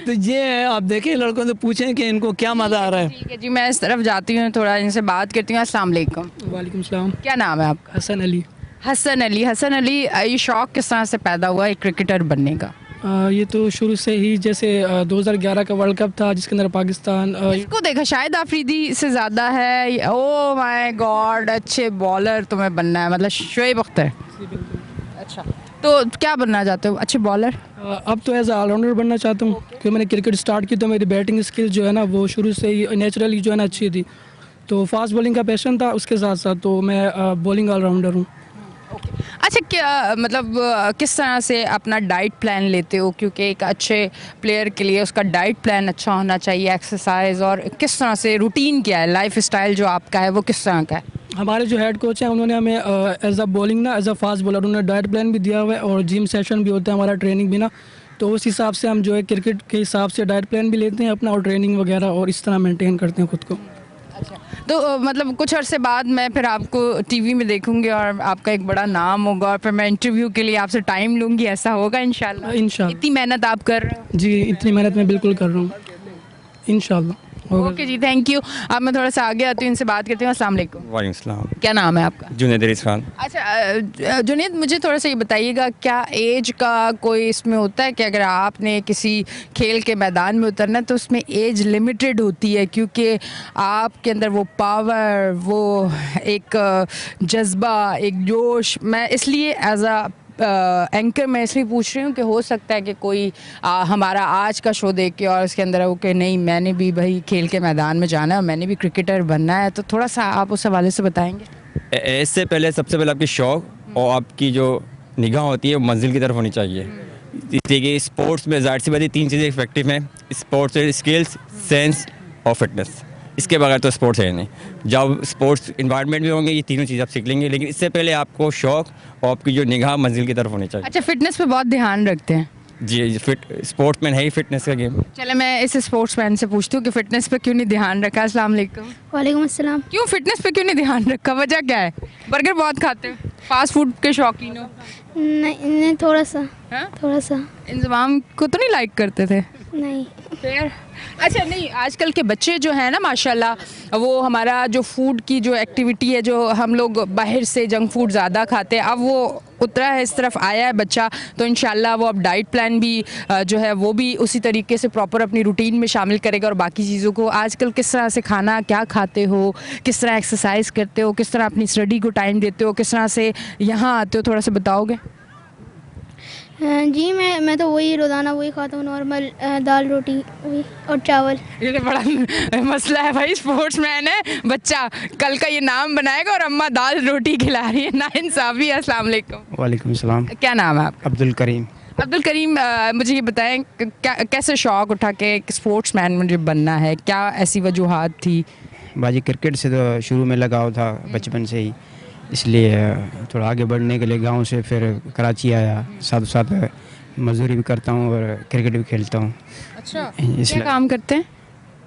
तो ये है। आप देखें लड़कों से पूछें कि इनको क्या मज़ा आ रहा है। ठीक है जी, मैं इस तरफ जाती हूँ, थोड़ा इनसे बात करती हूँ। अस्सलाम वालेकुम। वालेकुम सलाम। क्या नाम है आपका? हसन अली। हसन अली, ये शौक़ किस तरह से पैदा हुआ एक क्रिकेटर बनने का? ये तो शुरू से ही, जैसे 2011 का वर्ल्ड कप था जिसके अंदर पाकिस्तान इसको देखा शायद आफरीदी से ज़्यादा है। ओ माय गॉड, अच्छे बॉलर तुम्हें बनना है, मतलब शोएब अख्तर। अच्छा, तो क्या बनना चाहते हो? अच्छे बॉलर? अब तो एज ऑलराउंडर बनना चाहता हूँ, क्योंकि मैंने क्रिकेट स्टार्ट की तो मेरी बैटिंग स्किल जो है ना वो शुरू से ही नेचुरली जो है ना अच्छी थी, तो फास्ट बॉलिंग का पैशन था, उसके साथ साथ तो मैं बॉलिंग ऑलराउंडर हूँ। अच्छा, क्या मतलब किस तरह से अपना डाइट प्लान लेते हो? क्योंकि एक अच्छे प्लेयर के लिए उसका डाइट प्लान अच्छा होना चाहिए, एक्सरसाइज, और किस तरह से रूटीन क्या है, लाइफ स्टाइल जो आपका है वो किस तरह का है? हमारे जो हेड कोच हैं उन्होंने हमें एज अ बॉलिंग ना, एज अ फास्ट बॉलर उन्होंने डाइट प्लान भी दिया हुआ है, और जिम सेशन भी होता है हमारा, ट्रेनिंग भी ना, तो उस हिसाब से हम जो है क्रिकेट के हिसाब से डाइट प्लान भी लेते हैं अपना, और ट्रेनिंग वगैरह, और इस तरह मेंटेन करते हैं खुद को। अच्छा, तो मतलब कुछ अरसे बाद मैं फिर आपको टीवी में देखूंगी और आपका एक बड़ा नाम होगा, और फिर मैं इंटरव्यू के लिए आपसे टाइम लूँगी, ऐसा होगा इंशाल्लाह? इंशाल्लाह। इतनी मेहनत आप कर रहे हो? जी, इतनी मेहनत मैं बिल्कुल कर रहा हूँ, इंशाल्लाह होगा। ओके जी, थैंक यू। अब मैं थोड़ा सा आगे आती हूँ, इनसे बात करती हूँ। अस्सलाम वालेकुम। वालेकुम सलाम। क्या नाम है आपका? जुनैद इदरीस खान। अच्छा जुनैद, मुझे थोड़ा सा ये बताइएगा, क्या एज का कोई इसमें होता है कि अगर आपने किसी खेल के मैदान में उतरना है तो उसमें एज लिमिटेड होती है, क्योंकि आपके अंदर वो पावर, वो एक जज्बा, एक जोश, मैं इसलिए एज अ एंकर मैं इसलिए पूछ रही हूँ कि हो सकता है कि कोई हमारा आज का शो देख के और उसके अंदर हो कि नहीं मैंने भी भाई खेल के मैदान में जाना है और मैंने भी क्रिकेटर बनना है, तो थोड़ा सा आप उस हवाले से बताएंगे। इससे पहले सबसे पहले आपकी शौक़ और आपकी जो निगाह होती है वो मंजिल की तरफ होनी चाहिए। इसलिए कि स्पोर्ट्स में ज़ाहिर सी बात है 3 चीज़ें इफेक्टिव हैं, स्पोर्ट्स स्किल्स, सेंस और फिटनेस। इसके बगैर तो स्पोर्ट्स है नहीं। जब स्पोर्ट्स इन्वायरमेंट में होंगे ये तीनों चीज़ आप सीख लेंगे, लेकिन इससे पहले आपको शौक़ और आपकी जो निगाह मंजिल की तरफ होनी चाहिए। अच्छा, फिटनेस पे बहुत ध्यान रखते हैं? जी, फिट स्पोर्ट्समैन है ही फिटनेस का गेम। चले मैं इस स्पोर्ट्समैन से पूछती हूँ कि फ़िटनेस पे क्यों नहीं ध्यान रखा। अस्सलाम वालेकुम। वालेकुम अस्सलाम। क्यों फ़िटनेस पे क्यों नहीं ध्यान रखा, वजह क्या है? बर्गर बहुत खाते हो, फास्ट फूड के शौकीन हो? नहीं, थोड़ा सा। हाँ? थोड़ा सा इंजमाम को तो नहीं लाइक करते थे? नहीं। फिर अच्छा, नहीं आजकल के बच्चे जो हैं ना माशाल्लाह, वो हमारा जो फूड की जो एक्टिविटी है, जो हम लोग बाहर से जंक फूड ज़्यादा खाते हैं, अब वो उतरा है, इस तरफ आया है बच्चा, तो इंशाल्लाह वो अब डाइट प्लान भी जो है वो भी उसी तरीके से प्रॉपर अपनी रूटीन में शामिल करेगा, और बाकी चीज़ों को आजकल किस तरह से खाना क्या खाते हो, किस तरह एक्सरसाइज करते हो, किस तरह अपनी स्टडी को टाइम देते हो, किस तरह से यहाँ आते हो, थोड़ा सा बताओगे? जी, मैं तो वही रोज़ाना वही खाता हूँ, नॉर्मल दाल रोटी वही और चावल। ये तो बड़ा मसला है भाई, स्पोर्ट्समैन है बच्चा, कल का ये नाम बनाएगा और अम्मा दाल रोटी खिला रही है, नाइंसाफ़ी है। अस्सलाम वालेकुम। वालेकुम सलाम। क्या नाम है आपका? अब्दुल करीम। अब्दुल करीम, मुझे ये बताएं क्या कैसे शौक़ उठा के एक स्पोर्ट्समैन मुझे बनना है, क्या ऐसी वजूहात थी? बाजी क्रिकेट से तो शुरू में लगाव था बचपन से ही, इसलिए थोड़ा आगे बढ़ने के लिए गांव से फिर कराची आया, साथ साथ मजदूरी भी करता हूँ और क्रिकेट भी खेलता हूँ। अच्छा, इसलिए क्या काम करते हैं?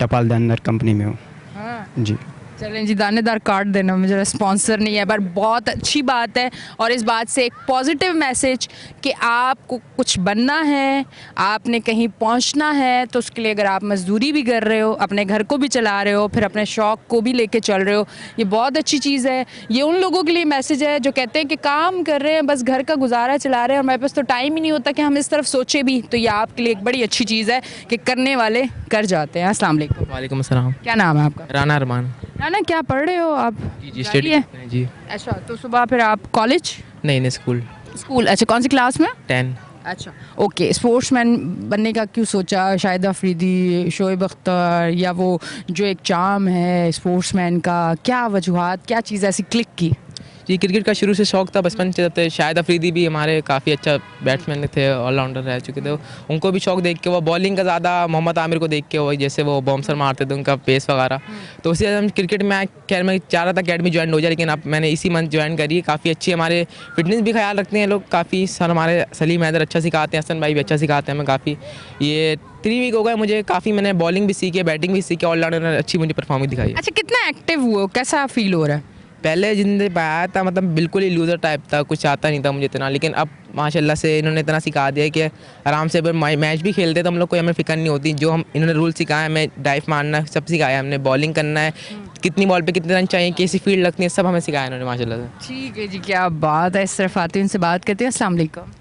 टपाल दे अंदर कंपनी में हूँ। हाँ। जी। चलें जी, दानेदार काट देना, मुझे स्पॉन्सर नहीं है, पर बहुत अच्छी बात है। और इस बात से एक पॉजिटिव मैसेज कि आपको कुछ बनना है, आपने कहीं पहुंचना है, तो उसके लिए अगर आप मजदूरी भी कर रहे हो, अपने घर को भी चला रहे हो, फिर अपने शौक़ को भी लेके चल रहे हो, ये बहुत अच्छी चीज़ है। ये उन लोगों के लिए मैसेज है जो कहते हैं कि काम कर रहे हैं, बस घर का गुजारा चला रहे हैं, हमारे पास तो टाइम ही नहीं होता कि हम इस तरफ सोचें भी। तो ये आपके लिए एक बड़ी अच्छी चीज़ है कि करने वाले कर जाते हैं। अस्सलाम वालेकुम। वालेकुम अस्सलाम। क्या नाम है आपका? राना अरमान। ना क्या पढ़ रहे हो आप? जी स्टडी है जी। अच्छा, तो सुबह फिर आप कॉलेज? नहीं स्कूल। स्कूल, अच्छा, कौन सी क्लास में? 10। अच्छा, ओके। स्पोर्ट्समैन बनने का क्यों सोचा? शाहिद अफरीदी, शोएब अख्तर, या वो जो एक चार्म है स्पोर्ट्समैन का, क्या वजूहात, क्या चीज़ ऐसी क्लिक की? जी, क्रिकेट का शुरू से शौक था, बचपन से थे। शाहिद अफरीदी भी हमारे काफ़ी अच्छा बैट्समैन थे, ऑलराउंडर रह चुके थे। उनको भी शौक देख के, वो बॉलिंग का ज़्यादा मोहम्मद आमिर को देख के, वो जैसे वो बॉम्सर मारते थे, उनका पेस वगैरह, तो उसी वजह से हम क्रिकेट में खैर मैं चाह रहा था अकेडमी ज्वाइन हो जाए, लेकिन अब मैंने इसी मंथ ज्वाइन करी है। काफ़ी अच्छी, हमारे फिटनेस भी ख्याल रखते हैं लोग काफ़ी। सर हमारे सलीम हैदर अच्छा सिखाते हैं, हसन भाई भी अच्छा सिखाते हैं हमें काफ़ी। ये 3 वीक हो गए मुझे, काफ़ी मैंने बॉलिंग भी सीखी है, बैटिंग भी सीखी, ऑलराउंडर अच्छी मुझे परफॉर्मेंस दिखाई है। अच्छा, कितना एक्टिव हुए, कैसा फील हो रहा है? पहले जिंदगी में आया था, मतलब बिल्कुल ही लूज़र टाइप था, कुछ आता नहीं था मुझे इतना, लेकिन अब माशाल्लाह से इन्होंने इतना सिखा दिया कि आराम से मैच भी खेलते तो हम लोग को हमें फिक्र नहीं होती। जो हम इन्होंने रूल सिखाया, हमें डाइव मारना सब सिखाया हमने, बॉलिंग करना है, कितनी बॉल पे कितने रन चाहिए, कैसी फील्ड लगती है, सब हमें सिखाया इन्होंने माशाल्लाह से। ठीक है जी, क्या बात है। इस तरफ आते हैं, इनसे बात करते हैं। अस्सलाम वालेकुम।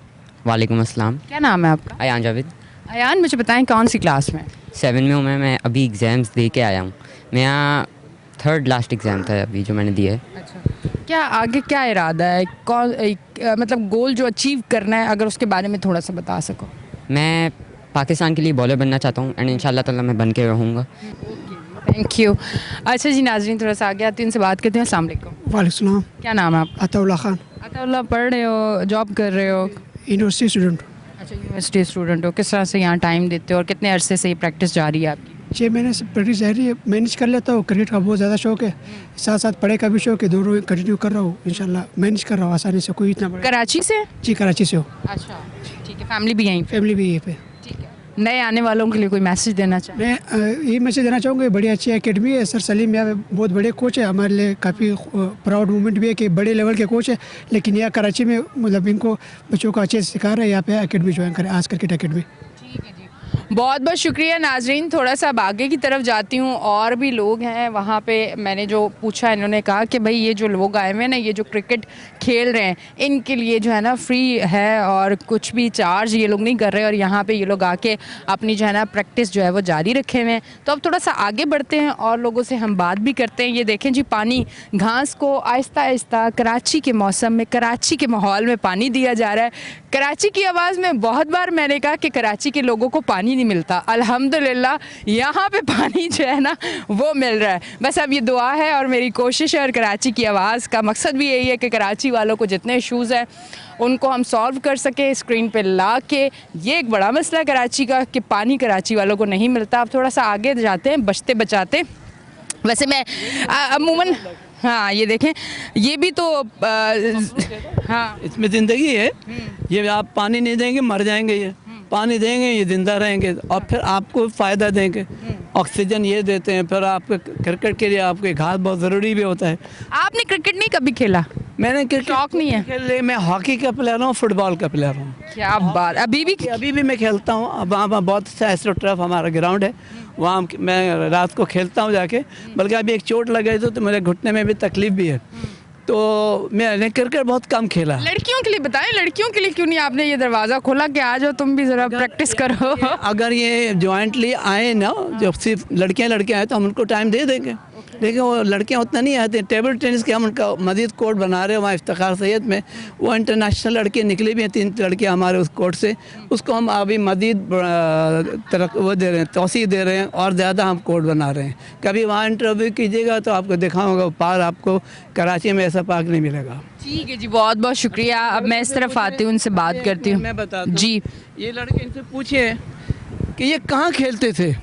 वालेकुम अस्सलाम। क्या नाम है आपका? अयान जावेद। अयान, मुझे बताएं कौन सी क्लास में? 7 में हूँ मैं अभी एग्ज़ाम्स दे के आया हूँ। मैं यहाँ 3rd लास्ट एग्ज़ाम था अभी जो मैंने दिया है। अच्छा, क्या आगे क्या इरादा है, कौन मतलब गोल जो अचीव करना है, अगर उसके बारे में थोड़ा सा बता सको। मैं पाकिस्तान के लिए बॉलर बनना चाहता हूँ एंड इंशाल्लाह ताला मैं बन के रहूँगा। Thank you. अच्छा जी नाजरीन, थोड़ा सा आगे आते हैं, इनसे बात करते हैं। अस्सलाम वालेकुम। वालेकुम। क्या नाम है आपका? अताउल्ला खान। अताउल्ला, पढ़ रहे हो, जॉब कर रहे हो? University student. अच्छा, यूनिवर्सिटी स्टूडेंट हो। किस तरह से यहाँ टाइम देते हो और कितने अरसे से ये प्रैक्टिस जारी है आपकी? 6 महीने से प्रैक्टिस जारी है, मैनेज कर लेता हूँ। क्रिकेट का बहुत ज़्यादा शौक है, साथ साथ पढ़ाई का भी शौक है, दोनों कंटिन्यू कर रहा हूँ। इंशाल्लाह मैनेज कर रहा हूँ आसानी से, कोई इतना बड़ा। कराची से? जी, कराची से हो। अच्छा, ठीक है। फैमिली भी यहीं? फैमिली भी यहीं पे। ठीक है। नए आने वालों के लिए कोई मैसेज देना चाहें? मैं ये मैसेज देना चाहूँगा, बड़ी अच्छी एकेडमी है, सर सलीम यहाँ बहुत बड़े कोच है, हमारे लिए काफ़ी प्राउड मोमेंट भी है कि बड़े लेवल के कोच है। लेकिन यहाँ कराची में मतलब इनको बच्चों को अच्छे से सिखा रहे हैं, यहाँ पे एकेडमी ज्वाइन करें, आज क्रिकेट एकेडमी। ठीक है जी, बहुत बहुत शुक्रिया नाजरीन। थोड़ा सा अब आगे की तरफ जाती हूँ, और भी लोग हैं वहाँ पे। मैंने जो पूछा, इन्होंने कहा कि भाई ये जो लोग आए हुए हैं ना, ये जो क्रिकेट खेल रहे हैं, इनके लिए जो है ना फ्री है और कुछ भी चार्ज ये लोग नहीं कर रहे, और यहाँ पे ये लोग आके अपनी जो है ना प्रैक्टिस जो है वो जारी रखे हुए हैं। तो अब थोड़ा सा आगे बढ़ते हैं और लोगों से हम बात भी करते हैं। ये देखें जी, पानी घास को आहिस्ता आहिस्ता कराची के मौसम में, कराची के माहौल में पानी दिया जा रहा है। कराची की आवाज़ में बहुत बार मैंने कहा कि कराची के लोगों को पानी नहीं मिलता, अल्हम्दुलिल्लाह यहाँ पे पानी जो है ना वो मिल रहा है। बस अब ये दुआ है और मेरी कोशिश है, और कराची की आवाज़ का मकसद भी यही है कि कराची वालों को जितने इशूज़ हैं उनको हम सॉल्व कर सकें स्क्रीन पे ला के। ये एक बड़ा मसला है कराची का कि पानी कराची वालों को नहीं मिलता। अब थोड़ा सा आगे जाते हैं बचते बचाते। वैसे मैं अमूमन, हाँ ये देखें, ये भी तो हाँ इसमें ज़िंदगी है। ये आप पानी नहीं देंगे मर जाएंगे, ये पानी देंगे ये ज़िंदा रहेंगे, और फिर आपको फ़ायदा देंगे। ऑक्सीजन ये देते हैं, फिर आपके क्रिकेट के लिए आपके घास बहुत ज़रूरी भी होता है। आपने क्रिकेट नहीं कभी खेला? मैंने क्रिकेट शौक नहीं है? खेल, मैं हॉकी का प्लेयर हूँ, फुटबॉल का प्लेयर हूँ। क्या बात, अभी भी मैं खेलता हूँ। अब वहाँ बहुत अच्छा एस्ट्रो टर्फ हमारा ग्राउंड है, वहाँ मैं रात को खेलता हूँ जाके। बल्कि अभी एक चोट लग गई तो मेरे घुटने में भी तकलीफ भी है, तो मैंने क्रिकेट बहुत कम खेला। लड़कियों के लिए बताएं, लड़कियों के लिए क्यों नहीं आपने ये दरवाज़ा खोला कि आ जाओ तुम भी ज़रा प्रैक्टिस करो? अगर ये जॉइंटली आए ना, जब सिर्फ लड़कियां आए तो हम उनको टाइम दे देंगे, लेकिन वो लड़कियां उतना नहीं आती। टेबल टेनिस के हम उनका मज़ीद कोर्ट बना रहे हैं वहाँ इफ्तिखार सैयद में। वो इंटरनेशनल लड़कियाँ निकली भी हैं, 3 लड़कियाँ हमारे उस कोर्ट से। उसको हम अभी मज़ीद वो दे रहे हैं, तोसी दे रहे हैं, और ज़्यादा हम कोर्ट बना रहे हैं। कभी वहाँ इंटरव्यू कीजिएगा तो आपको दिखाऊँगा पार, आपको कराची में ऐसा पार्क नहीं मिलेगा। ठीक है जी, बहुत बहुत शुक्रिया। अब मैं इस तरफ आती हूँ, उनसे बात करती हूँ। मैं बता दूँ जी, ये लड़के इनसे पूछिए कि ये कहाँ खेलते थे,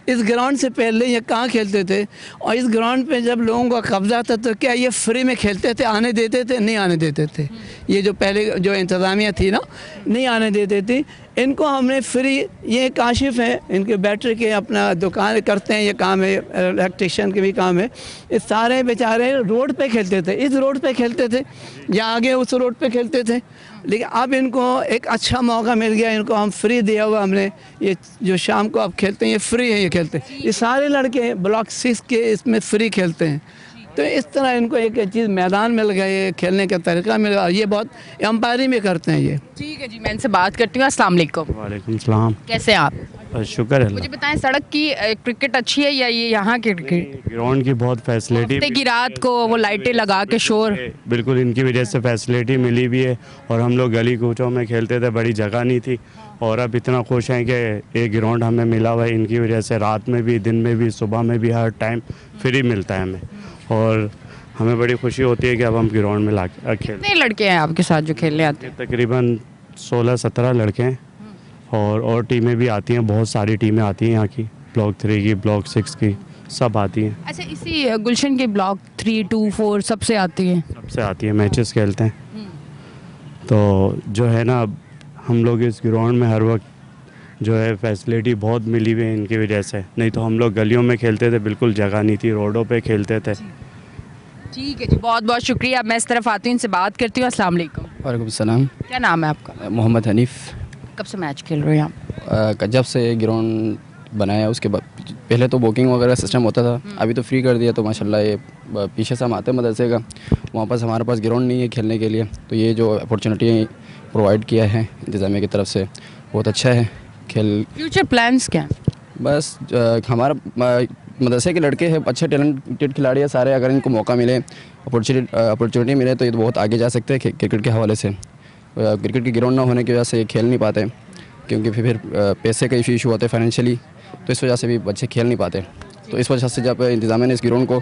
इस ग्राउंड से पहले ये कहाँ खेलते थे, और इस ग्राउंड पे जब लोगों का कब्जा था तो क्या ये फ्री में खेलते थे, आने देते थे? नहीं आने देते थे। ये जो पहले जो इंतज़ामिया थी ना, नहीं आने देती थी। इनको हमने फ्री, ये काशिफ है, इनके बैटरी के अपना दुकान करते हैं, ये काम है, इलेक्ट्रिशियन के भी काम है। ये सारे बेचारे रोड पे खेलते थे, इस रोड पे खेलते थे या आगे उस रोड पे खेलते थे, लेकिन अब इनको एक अच्छा मौका मिल गया, इनको हम फ्री दिया हुआ हमने। ये जो शाम को आप खेलते हैं ये फ्री है, ये खेलते हैं, ये सारे लड़के ब्लॉक 6 के इसमें फ्री खेलते हैं। तो इस तरह इनको एक चीज़ मैदान मिल गया, ये खेलने का तरीका मिल गया, ये बहुत एम्पायरिंग भी करते हैं ये। ठीक है जी, मैं इनसे बात करती हूँ। अस्सलाम वालेकुम। वालेकुम सलाम। कैसे हैं आप? शुक्र है। मुझे बताएं, सड़क की क्रिकेट अच्छी है या ये यहाँ की क्रिकेट? ग्राउंड की बहुत फैसिलिटी, हफ्ते की रात को वो लाइटें लगा के शोर, बिल्कुल इनकी वजह से फैसिलिटी मिली भी है। और हम लोग गली कूचों में खेलते थे, बड़ी जगह नहीं थी, और अब इतना खुश हैं कि एक ग्राउंड हमें मिला हुआ है इनकी वजह से। रात में भी, दिन में भी, सुबह में भी, हर टाइम फ्री मिलता है हमें, और हमें बड़ी खुशी होती है कि अब हम ग्राउंड में ला के खेल। कितने लड़के हैं आपके साथ जो खेलने आते हैं? तकरीबन 16-17 लड़के हैं, और टीमें भी आती हैं, बहुत सारी टीमें आती हैं यहाँ की, ब्लॉक 3 की, ब्लॉक 6 की, सब आती हैं। अच्छा, इसी गुलशन के ब्लॉक 3, 2, 4 सबसे आती हैं? सबसे आती है, मैचेस खेलते हैं। तो जो है ना, हम लोग इस ग्राउंड में हर वक्त जो है फैसिलिटी बहुत मिली हुई है इनकी वजह से। नहीं तो हम लोग गलियों में खेलते थे, बिल्कुल जगह नहीं थी, रोडों पे खेलते थे। ठीक है जी, बहुत बहुत शुक्रिया। अब मैं इस तरफ आती हूँ, इनसे बात करती हूँ। अस्सलाम वालेकुम। वालेकुम सलाम। क्या नाम है आपका? मोहम्मद हनीफ। कब से मैच खेल रहे हो यहाँ? जब से ग्राउंड बनाया उसके बाद, पहले तो बुकिंग वगैरह सिस्टम होता था, अभी तो फ्री कर दिया। तो माशाल्लाह ये पीछे से हम आते हैं मदरसे का, वहाँ पर हमारे पास ग्राउंड नहीं है खेलने के लिए, तो ये जो अपॉर्चुनिटी प्रोवाइड किया है इंतज़ामिया की तरफ से, बहुत अच्छा है। खेल फ्यूचर प्लान्स क्या हैं? बस हमारा मदरसे के लड़के हैं, अच्छे टैलेंटेड खिलाड़ी हैं सारे। अगर इनको मौका मिले, अपॉर्चुनिटी मिले, तो ये तो बहुत आगे जा सकते हैं क्रिकेट के हवाले से। क्रिकेट की ग्राउंड ना होने की वजह से ये खेल नहीं पाते, क्योंकि फिर पैसे का इशू होते हैं फाइनेंशियली, तो इस वजह से भी बच्चे खेल नहीं पाते। तो इस वजह से जब इंतज़ामिया ने इस ग्राउंड को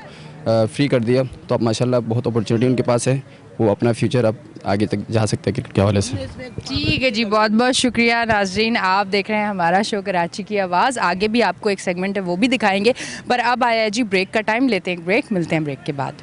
फ्री कर दिया, तो अब माशाल्लाह बहुत अपॉर्चुनिटी उनके पास है, वो अपना फ्यूचर अब आगे तक जा सकते हैं क्रिकेट के हवाले से। ठीक है जी, बहुत बहुत शुक्रिया। नाजरीन, आप देख रहे हैं हमारा शो कराची की आवाज़। आगे भी आपको एक सेगमेंट है वो भी दिखाएंगे, पर अब आया है जी ब्रेक का टाइम। लेते हैं ब्रेक, मिलते हैं ब्रेक के बाद।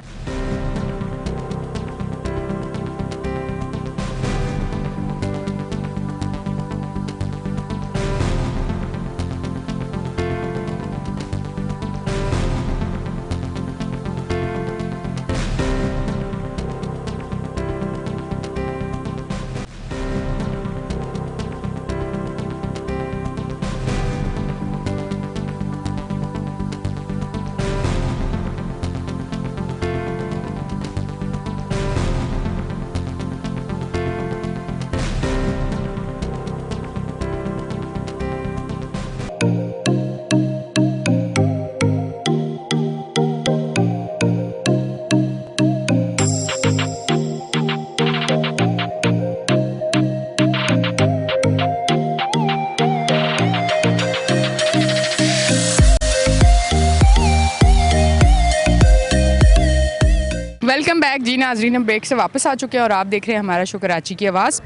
वेलकम बैक जी नाजरीन, हम ब्रेक से वापस आ चुके हैं और आप देख रहे हैं हमारा शो कराची की आवाज़।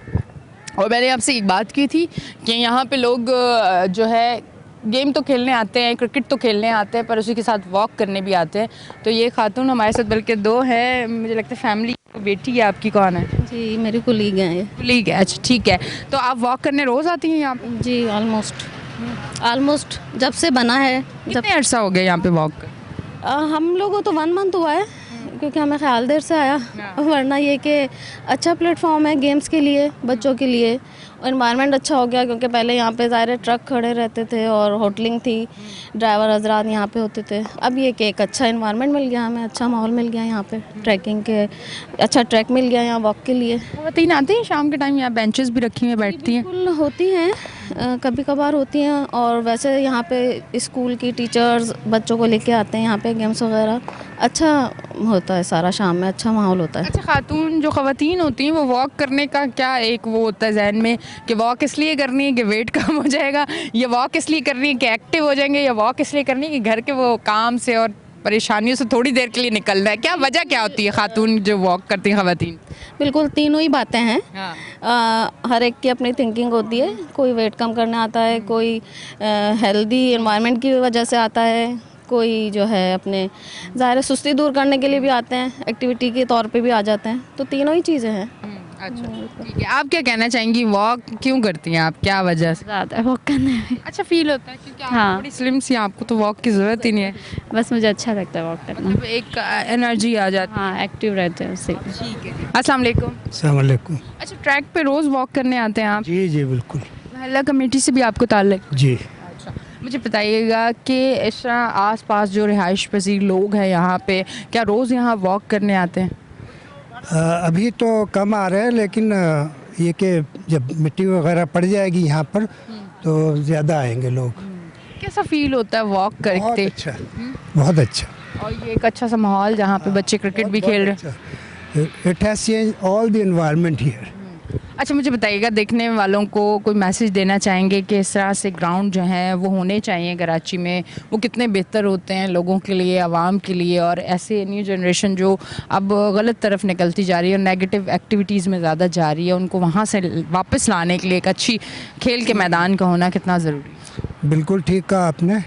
और मैंने आपसे एक बात की थी कि यहाँ पे लोग जो है गेम तो खेलने आते हैं, क्रिकेट तो खेलने आते हैं, पर उसी के साथ वॉक करने भी आते हैं। तो ये खातून हमारे साथ बल्कि दो हैं, मुझे लगता है फैमिली बेटी है आपकी। कौन है? जी मेरी कुलीग है। कुलीग है, अच्छा ठीक है। तो आप वॉक करने रोज़ आती हैं यहाँ पे? जी ऑलमोस्ट जब से बना है। कितने अर्सा हो गया यहाँ पे वॉक? हम लोगों तो 1 मंथ हुआ है, क्योंकि हमें ख्याल देर से आया, वरना ये कि अच्छा प्लेटफॉर्म है गेम्स के लिए, बच्चों के लिए, और इन्वायरमेंट अच्छा हो गया, क्योंकि पहले यहाँ पे ज़ाहिर ट्रक खड़े रहते थे और होटलिंग थी, ड्राइवर हजरात यहाँ पे होते थे। अब ये कि एक अच्छा इन्वायरमेंट मिल गया हमें, अच्छा माहौल मिल गया यहाँ पे, ट्रैकिंग के अच्छा ट्रैक मिल गया यहाँ वॉक के लिए। खवातीन आती हैं शाम के टाइम, यहाँ बेंचेस भी रखी हुई बैठती हैं? बिल्कुल होती हैं, कभी कभार होती हैं, और वैसे यहाँ पे स्कूल की टीचर्स बच्चों को लेके आते हैं यहाँ पे, गेम्स वगैरह अच्छा होता है सारा, शाम में अच्छा माहौल होता है। अच्छा, खातून जो खवातीन होती हैं वो वॉक करने का क्या एक वो होता है जहन में कि वॉक इसलिए करनी है कि वेट कम हो जाएगा, या वॉक इसलिए करनी है कि एक्टिव हो जाएंगे, या वॉक इसलिए करनी है कि घर के वो काम से और परेशानियों से थोड़ी देर के लिए निकलना है? क्या वजह क्या होती है खातून जो वॉक करती हैं खवातीन? बिल्कुल तीनों ही बातें हैं। हाँ। हर एक की अपनी थिंकिंग होती है, कोई वेट कम करने आता है, कोई हेल्दी एनवायरनमेंट की वजह से आता है, कोई जो है अपने ज़ाहिर सुस्ती दूर करने के लिए भी आते हैं, एक्टिविटी के तौर पे भी आ जाते हैं। तो तीनों ही चीज़ें हैं। अच्छा ठीक है, आप क्या कहना चाहेंगी, वॉक क्यों करती हैं आप, क्या वजह से? ज़्यादा वॉक करने में अच्छा फील होता है क्योंकि आप हाँ। बड़ी स्लिम सी हैं, आपको तो वॉक की ज़रूरत ही नहीं है, बस मुझे अच्छा लगता है वॉक करना। मतलब एक एनर्जी आ जाती हाँ, एक्टिव रहते हैं उससे। है। ठीक है, अस्सलाम वालेकुम। अस्सलाम वालेकुम। अच्छा ट्रैक पे रोज़ वॉक करने आते हैं आप? जी जी बिल्कुल मोहल्ला कमेटी से भी आपको ताल्लुक? जी। अच्छा मुझे बताइएगा कि इस तरह आसपास जो रिहाइश पजीर लोग हैं यहाँ पे, क्या रोज़ यहाँ वॉक करने आते हैं? अभी तो कम आ रहे हैं, लेकिन ये कि जब मिट्टी वगैरह पड़ जाएगी यहाँ पर तो ज़्यादा आएंगे लोग। कैसा फील होता है वॉक बहुत करते? अच्छा, बहुत अच्छा। और ये एक अच्छा सा माहौल जहाँ पे बच्चे क्रिकेट भी खेल रहे हैं। It has change all the environment here. अच्छा मुझे बताइएगा, देखने वालों को कोई मैसेज देना चाहेंगे कि इस तरह से ग्राउंड जो हैं वो होने चाहिए कराची में, वो कितने बेहतर होते हैं लोगों के लिए, आवाम के लिए, और ऐसे न्यू जनरेशन जो अब गलत तरफ निकलती जा रही है और नेगेटिव एक्टिविटीज़ में ज़्यादा जा रही है, उनको वहाँ से वापस लाने के लिए एक अच्छी खेल के मैदान का होना कितना ज़रूरी है? बिल्कुल ठीक कहा आपने।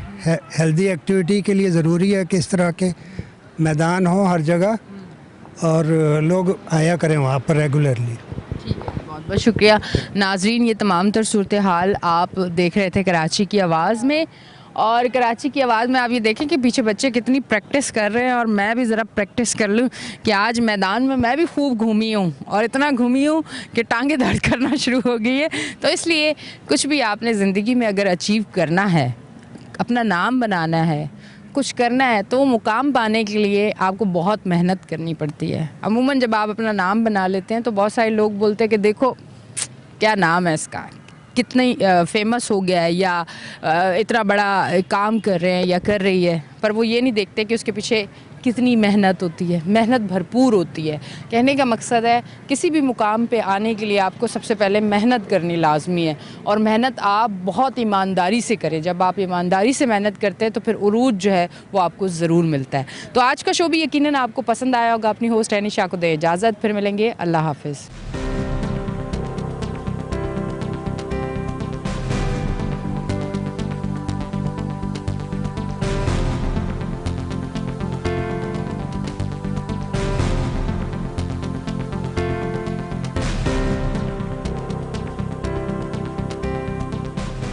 हेल्दी एक्टिविटी के लिए ज़रूरी है कि इस तरह के मैदान हो हर जगह और लोग आया करें वहाँ पर रेगुलरली। बहुत बहुत शुक्रिया नाजरीन, ये तमाम तर सूरत हाल आप देख रहे थे कराची की आवाज़ में। और कराची की आवाज़ में आप ये देखें कि पीछे बच्चे कितनी प्रैक्टिस कर रहे हैं, और मैं भी ज़रा प्रैक्टिस कर लूँ कि आज मैदान में मैं भी खूब घूमी हूँ, और इतना घूमी हूँ कि टांगें दर्द करना शुरू हो गई है। तो इसलिए कुछ भी आपने ज़िंदगी में अगर अचीव करना है, अपना नाम बनाना है, कुछ करना है, तो मुकाम पाने के लिए आपको बहुत मेहनत करनी पड़ती है। अमूमन जब आप अपना नाम बना लेते हैं तो बहुत सारे लोग बोलते हैं कि देखो क्या नाम है इसका, कितनी फेमस हो गया है, या इतना बड़ा काम कर रहे हैं या कर रही है, पर वो ये नहीं देखते कि उसके पीछे कितनी मेहनत होती है, मेहनत भरपूर होती है। कहने का मकसद है किसी भी मुकाम पे आने के लिए आपको सबसे पहले मेहनत करनी लाजमी है, और मेहनत आप बहुत ईमानदारी से करें। जब आप ईमानदारी से मेहनत करते हैं तो फिर उरूज जो है वो आपको ज़रूर मिलता है। तो आज का शो भी यकीनन आपको पसंद आया होगा। अपनी होस्ट एनी शाह को दे इजाज़त, फिर मिलेंगे, अल्लाह हाफिज़।